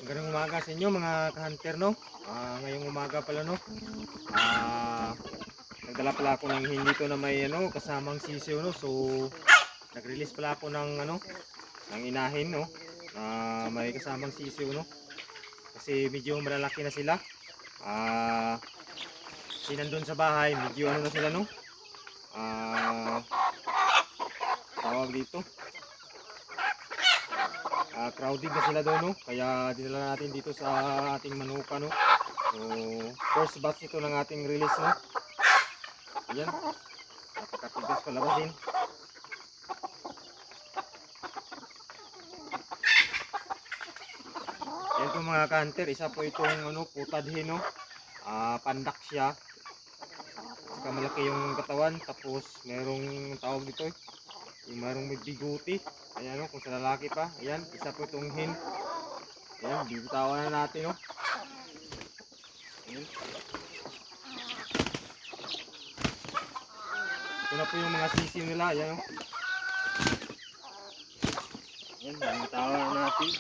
Magandang umaga sa inyo mga ka-hunter, no? Ngayong umaga pala, no? Nagdala pala ako ng hindi to na may kasamang sisiw, no? So nag-release pala ako ng ng inahin, no? May kasamang sisiw, no? Kasi medyo malalaki na sila. Kasi nandun sa bahay, medyo na sila, no? Tawag dito. Crowded na sila doon, no? Kaya dinala natin dito sa ating manuka, no? So first batch ito ng ating release, no? Ayan, napakatigas palabasin. Ayan po mga ka-hunter, isa po itong putadhin, no? Pandak siya. Saka malaki yung katawan, tapos merong tawag dito, yung merong may biguti. Ayan, no? Kung sa lalaki pa. Ayan, isa po itong hen. Ayan, bibitawan na natin, no? Ayan. Ito na po yung mga sisiw nila. Ayan, no? Ayan, bibitawan na natin.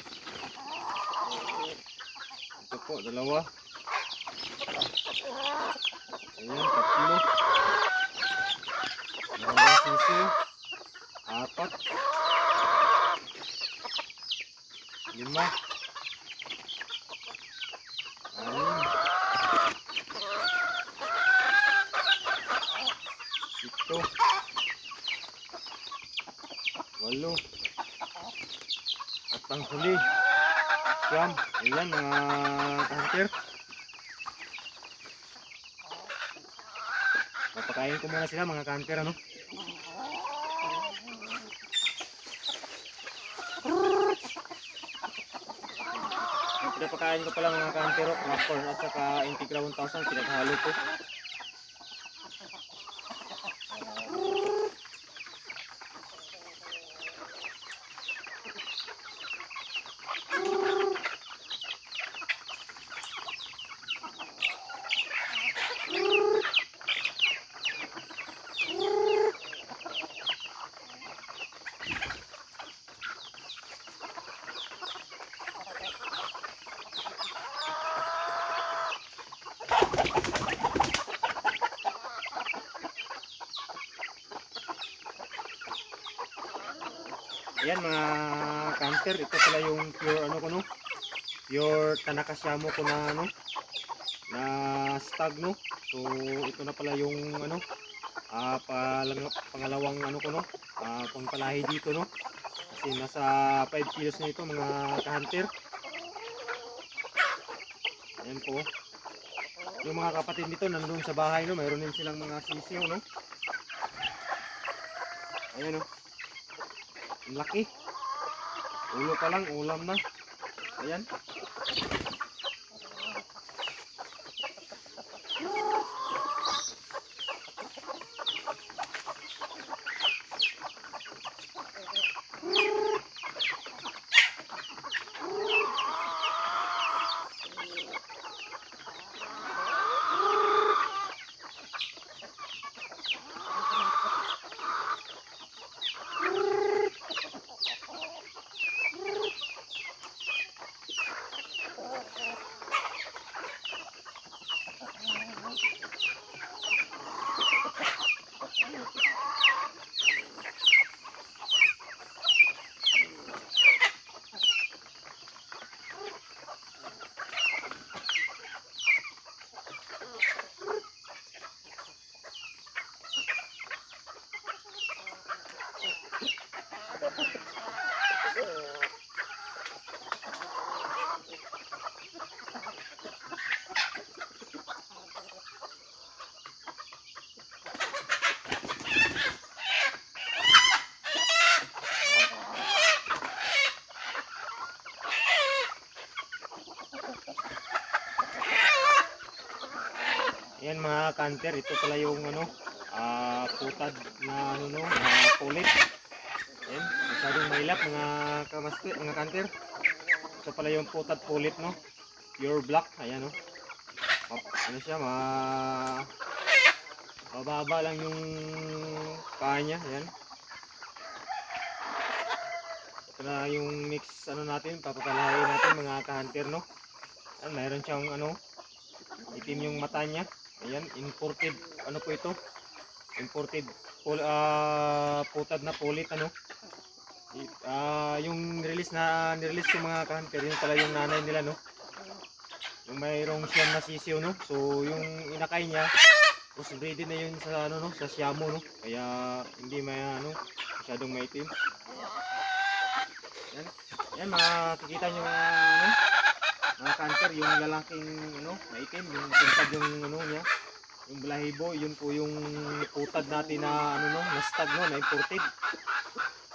Ito po, dalawa. Ayan, tatlo. Dalawang sisiw. Apat. 5. 6. 7. 8. At ang huli, siyam. Ayan mga ka-hunter. Papakain ko muna sila mga ka-hunter, ano? Pinapakain ko pala mga ka-hunter, corn at saka Integra 1000, pinaghalo ko. Ayan mga ka-hunter, ito pala yung pure ko, no? Pure Tanakashamo ko na na stag, no? So ito na pala yung pangalawang ko, no? Pangpalahi dito, no? Kasi nasa 5 kilos na ito mga ka-hunter. Ayan po. Yung mga kapatid nito nandun sa bahay, no? Mayroon din silang mga sisiw, no? Ayan, no? Ang laki. Ulo pa lang, ulam na. Ayan. Ayan mga kanter, ito pala yung putad na pulit. Ayan, masyadong mailap mga kanter. Ito pala yung putad pulit, no? Pure black, ayan, no? Ano siya, mababa lang yung paa niya, ayan. Ito na yung next ano natin, papapalain natin mga ka-hunter, no. Ayan, mayroon siyang ano, itim yung mata niya. Ayan, imported ano po ito? Imported putad na pulit ano. Yung nirelease ko mga ka-hunter, yun pala yung nanay nila, no. Yung mayroong siyam na sisiyo, no. So yung inakay niya, crossbreeding na yun sa ano, no, sa Siamo, no. Kaya hindi may ano, masyadong maitim. Yan. Yan, makikita nyo ano, mga cancer, yung lalaking ano, maitim, yung pintad yung ano niya, yung balahibo, yun po yung putad natin na ano, no, na stag, no, na imported.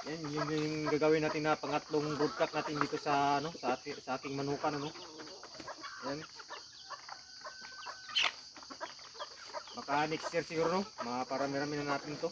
Yan, yun yung gagawin natin na pangatlong broodcock natin dito sa ano, sa aking manukan, ano. Yan. Baka next year siguro, no, maparami-rami na natin to.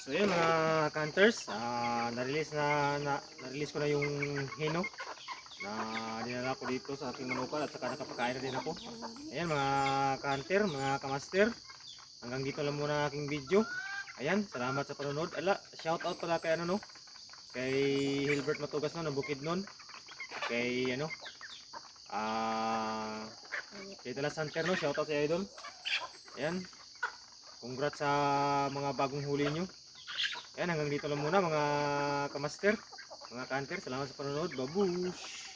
So yun mga hunters, na-release ko na yung hino na dinala ko dito sa aking manukan at saka nakapakain na din ako. Ayan mga ka-hunter, mga ka-master, hanggang dito lang muna ang aking video. Ayan, salamat sa panonood. Shout out pala kay ano, no, kay Hilbert Matugas, no, ng Bukidnon. Kay ano, kay Talas Hunter, no, shout out sa idol. Ayan, congrats sa mga bagong huli nyo. Ayan, hanggang dito lang muna mga kamaster, mga ka-hunter. Salamat sa panonood. Babush!